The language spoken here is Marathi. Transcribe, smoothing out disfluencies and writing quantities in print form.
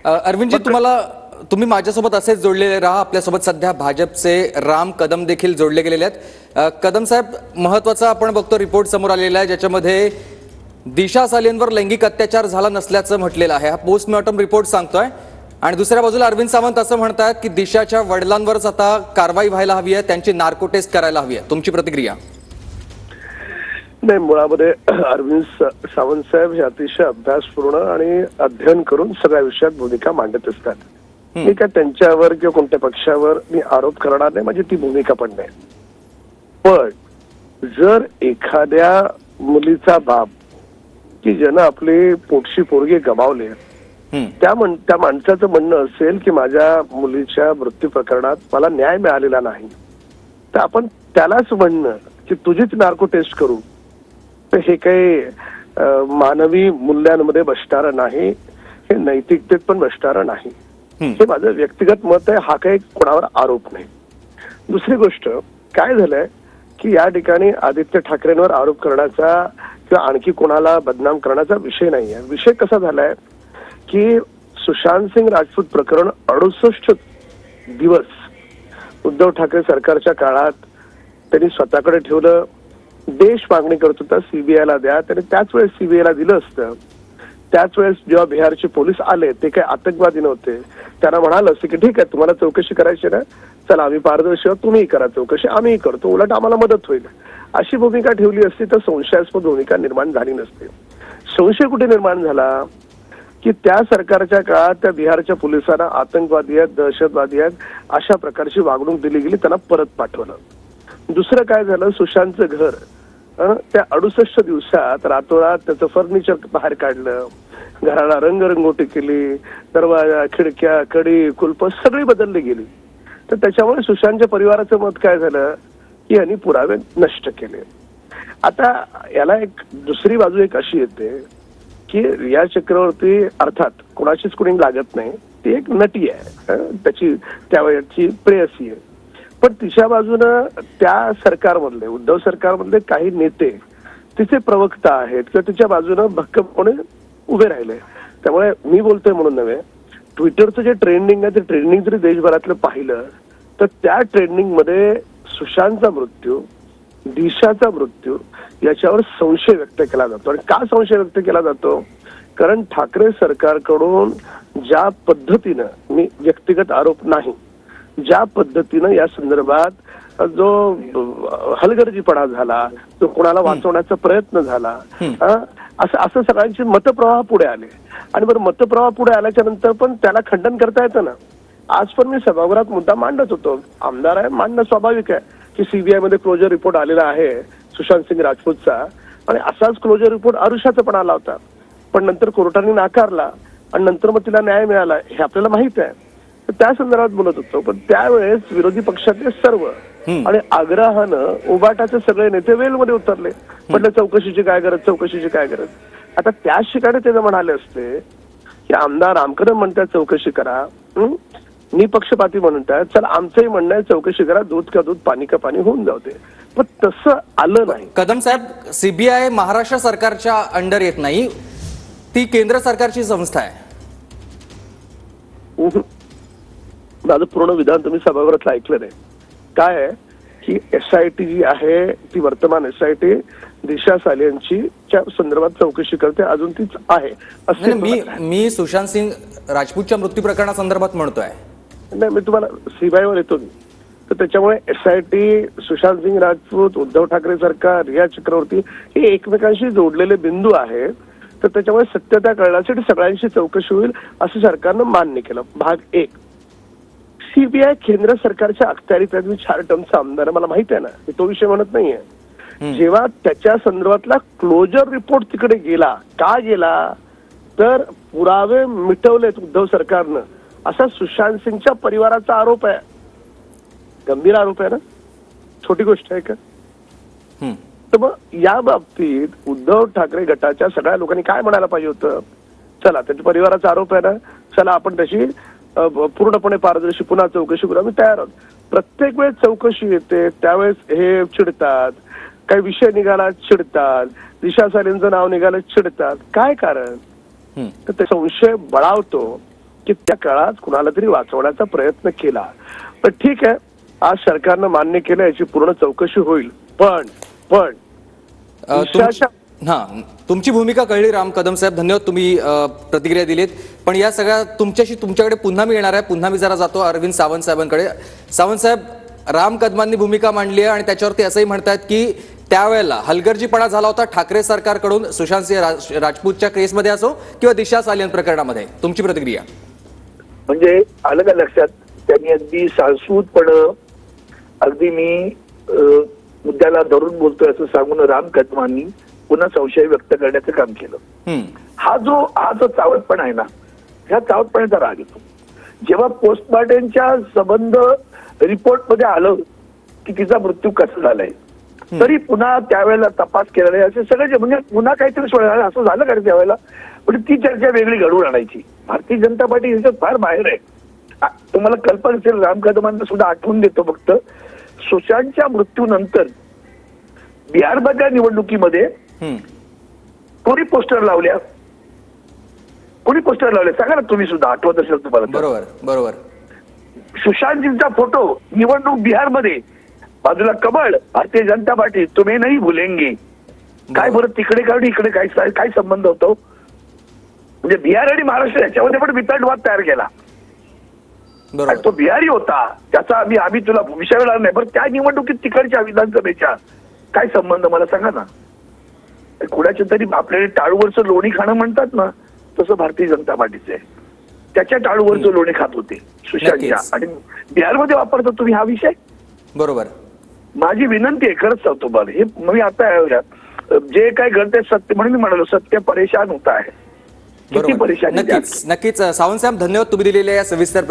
अरविंदजी, तुम्ही माझ्यासोबत असेच जोडलेले राहा. आपल्यासोबत सध्या भाजपचे राम कदम देखील जोडले गेलेले आहेत. कदम साहेब, महत्वाचा आपण बघतो रिपोर्ट समोर आलेला आहे, ज्याच्यामध्ये दिशा सालेंवर लैंगिक अत्याचार झाला नसल्याचं म्हटलेलं आहे. हा पोस्टमॉर्टम रिपोर्ट सांगतोय. आणि दुसऱ्या बाजूला अरविंद सावंत असं म्हणतात की दिशाच्या वडिलांवरच आता कारवाई व्हायला हवी आहे, त्यांची नार्को टेस्ट करायला हवी आहे. तुमची प्रतिक्रिया? नाही, मुळामध्ये अरविंद सावंत साहेब हे अतिशय अभ्यासपूर्ण आणि अध्ययन करून सगळ्या विषयात भूमिका मांडत असतात. मी काय त्यांच्यावर किंवा कोणत्या पक्षावर मी आरोप करणार नाही, म्हणजे ती भूमिका पण नाही. पण जर एखाद्या मुलीचा बाप की ज्यानं आपली पोटशी पोरगी गमावले, त्या माणसाचं म्हणणं असेल की माझ्या मुलीच्या मृत्यू प्रकरणात मला न्याय मिळालेला नाही, तर आपण त्यालाच म्हणणं की तुझीच नार्को टेस्ट करू, तर हे काही मानवी मूल्यांमध्ये बसणारं नाही, हे नैतिकतेत पण बसणारं नाही. हे माझं व्यक्तिगत मत आहे. हा काही कोणावर आरोप नाही. दुसरी गोष्ट काय झालंय की या ठिकाणी आदित्य ठाकरेंवर आरोप करण्याचा किंवा आणखी कोणाला बदनाम करण्याचा विषय नाही आहे. विषय कसा झालाय की सुशांत सिंग राजपूत प्रकरण 68 दिवस उद्धव ठाकरे सरकारच्या काळात त्यांनी स्वतःकडे ठेवलं. देश मागणी करत होता सीबीआयला द्या, त्याने त्याच वेळेस सीबीआयला दिलं असतं. त्याच वेळेस जेव्हा बिहारचे पोलीस आले, ते काही आतंकवादी नव्हते, त्यांना म्हणालं असतं की ठीक आहे, तुम्हाला चौकशी करायची ना, चला आम्ही पारदर्शी आहोत, तुम्हीही करा चौकशी, आम्हीही करतो, उलट आम्हाला मदत होईल, अशी भूमिका ठेवली असती तर संशयास्पद भूमिका निर्माण झाली नसते. संशय कुठे निर्माण झाला की त्या सरकारच्या काळात त्या बिहारच्या पोलिसांना आतंकवादी आहेत, दहशतवादी आहेत अशा प्रकारची वागणूक दिली गेली, त्यांना परत पाठवलं. दुसरं काय झालं, सुशांतचं घर त्या 68 दिवसात रातोरात त्याचं फर्निचर बाहेर काढलं, घराला रंगरंगोटी केली, दरवाजा, खिडक्या, कडी, कुलप सगळी बदलली गेली. तर त्याच्यामुळे सुशांतच्या परिवाराचं मत काय झालं की यांनी पुरावे नष्ट केले. आता याला एक दुसरी बाजू एक अशी येते की रिया चक्रवर्ती अर्थात कोणाशीच कुणी लागत नाही, ती एक नटी आहे, त्याची त्यावेळची प्रेयसी आहे. पण तिच्या बाजूनं त्या सरकारमधले उद्धव सरकारमधले काही नेते तिचे प्रवक्ता आहेत किंवा तिच्या बाजूनं भक्कमपणे उभे राहिले. त्यामुळे मी बोलतोय म्हणून नव्हे, ट्विटरचं जे ट्रेंडिंग आहे ते ट्रेंडिंग जरी देशभरातलं पाहिलं तर त्या ट्रेंडिंग मध्ये सुशांतचा मृत्यू, दिशाचा मृत्यू याच्यावर संशय व्यक्त केला जातो. आणि का संशय व्यक्त केला जातो? कारण ठाकरे सरकारकडून ज्या पद्धतीनं, मी व्यक्तिगत आरोप नाही, ज्या पद्धतीनं या संदर्भात जो हलगर्जीपणा झाला, तो कोणाला वाचवण्याचा प्रयत्न झाला, असं सगळ्यांची मतप्रवाह पुढे आले. आणि बरं, मतप्रवाह पुढे आल्याच्या नंतर पण त्याला खंडन करता येतं ना. आज पण मी सभागृहात मुद्दा मांडत होतो, आमदार आहे, मांडणं स्वाभाविक आहे की सीबीआय मध्ये क्लोजर रिपोर्ट आलेला आहे सुशांत सिंग राजपूतचा, आणि असाच क्लोजर रिपोर्ट आरुषाचा पण आला होता, पण नंतर कोर्टाने नाकारला आणि नंतर मग तिला न्याय मिळाला, हे आपल्याला माहित आहे. त्या संदर्भात बोलत होतो. पण त्यावेळेस विरोधी पक्षातले सर्व आणि आग्रहानं उबाटाचे सगळे नेते वेलमध्ये उतरले, म्हटलं चौकशीची काय गरज, चौकशीची काय गरज. आता त्याच ठिकाणी ते म्हणाले असते की आमदार रामकदम म्हणतात चौकशी करा, निपक्षपाती म्हणतात, चला आमचंही म्हणणं आहे चौकशी करा, दूध का दूध पाणी का पाणी होऊन जाऊ दे. पण तसं आलं नाही. कदम साहेब, सीबीआय महाराष्ट्र सरकारच्या अंडर येत नाही, ती केंद्र सरकारची संस्था आहे. माझं पूर्ण विधान तुम्ही सभागृहात ऐकलं नाही. काय आहे की SIT जी आहे ती वर्तमान SIT दिशा सालेंची संदर्भात चौकशी करते, अजून तीच आहे. मी सुशांत सिंग राजपूतच्या मृत्यू प्रकरणासंदर्भात म्हणतोय. नाही, मी तुम्हाला CBI वर येतो. तर त्याच्यामुळे SIT, सुशांत सिंग राजपूत, उद्धव ठाकरे सरकार, रिया चक्रवर्ती हे एकमेकांशी जोडलेले बिंदू आहेत. तर त्याच्यामुळे सत्यता कळण्यासाठी सगळ्यांशी चौकशी होईल असं सरकारनं मान्य केलं. भाग 1. CBI केंद्र सरकारच्या अखत्यारीत आहे. मी 4 टर्मचा आमदार मला माहित आहे ना, मी तो विषय म्हणत नाहीये. जेव्हा त्याच्या संदर्भातला क्लोजर रिपोर्ट तिकडे गेला, का गेला तर पुरावे मिटवलेत उद्धव सरकारनं, असा सुशांत सिंगच्या परिवाराचा आरोप आहे. गंभीर आरोप आहे ना, छोटी गोष्ट आहे का? तर मग या बाबतीत उद्धव ठाकरे गटाच्या सगळ्या लोकांनी काय म्हणायला पाहिजे होतं, चला त्याच्या परिवाराचा आरोप आहे ना, चला आपण त्याची पूर्णपणे पारदर्शी पुन्हा चौकशी करू, आम्ही तयार आहोत. प्रत्येक वेळेस चौकशी येते त्यावेळेस हे चिडतात, काही विषय निघाला चिडतात, दिशा सालेंचं नाव निघालं चिडतात. काय कारण? तर ते संशय बळावतो की त्या काळात कुणाला तरी वाचवण्याचा प्रयत्न केला. पण ठीक आहे, आज सरकारनं मान्य केलं, याची पूर्ण चौकशी होईल. पण तुमची भूमिका कळली राम कदम साहेब, धन्यवाद. तुम्ही प्रतिक्रिया दिलीत. पण या सगळ्या तुमच्याकडे पुन्हा मी येणार आहे. पुन्हा मी जरा जातो अरविंद सावंत साहेबांकडे. सावंत साहेब, राम कदमांनी भूमिका मांडली आहे आणि त्याच्यावरती असंही म्हणतात की त्यावेळेला हलगर्जीपणा झाला होता ठाकरे सरकारकडून, सुशांत सिंह राजपूतच्या केसमध्ये असो किंवा दिशा सालियन प्रकरणामध्ये. तुमची प्रतिक्रिया? म्हणजे आलं का लक्षात, त्यांनी अगदी सासूदपणे अगदी मी मुद्द्याला धरून बोलतोय असं सांगून राम कदमांनी पुन्हा संशय व्यक्त करण्याचं काम केलं. हा जो चावटपणा आहे ना, ह्या चावटपणाचा राग येतो. जेव्हा पोस्टमॉर्टमच्या संबंध रिपोर्ट मध्ये आलं की तिचा मृत्यू कसा झालाय, तरी पुन्हा त्यावेळेला तपास केला नाही असे सगळे, म्हणजे पुन्हा काहीतरी सोडलं असं झालं का त्यावेळेला. पण ती चर्चा वेगळी घडवून आणायची. भारतीय जनता पार्टी ह्याच्यात फार बाहेर आहे. तुम्हाला कल्पना असेल, राम कदमांना सुद्धा आठवून देतो फक्त, सुशांतच्या मृत्यूनंतर बिहारमधल्या निवडणुकीमध्ये कोणी पोस्टर लावल्या सांगा ना तुम्ही सुद्धा, आठवत असेल तुम्हाला. बरोबर. सुशांतजींचा फोटो निवडणूक बिहारमध्ये, बाजूला कमळ, भारतीय जनता पार्टी, तुम्ही नाही भुलेंगे. काय बरं तिकडे काढून इकडे काय संबंध होतो? म्हणजे बिहार आणि महाराष्ट्र याच्यामध्ये पण वितंडवाद तयार केला. तो बिहारी होता, त्याचा आम्ही तुला विषय नाही, बरं त्या निवडणुकीत तिकडच्या विधानसभेच्या काय संबंध मला सांगा ना. कुणाच्या तरी आपल्याला टाळूवरचं लोणी खाणं म्हणतात ना, तसं भारतीय जनता पार्टीचं आहे. त्याच्या टाळूवरचं लोणी खात होते सुशांतच्या, आणि बिहारमध्ये वापरतो तुम्ही हा विषय. बरोबर. माझी विनंती आहे, खरंच सांगतो मला, हे मी आता जे काय घडते सत्य, म्हणून मी म्हणालो सत्य परेशान होता आहे. किती परेशानी. नक्कीच सावंत साहेब, धन्यवाद तुम्ही दिलेल्या या सविस्तर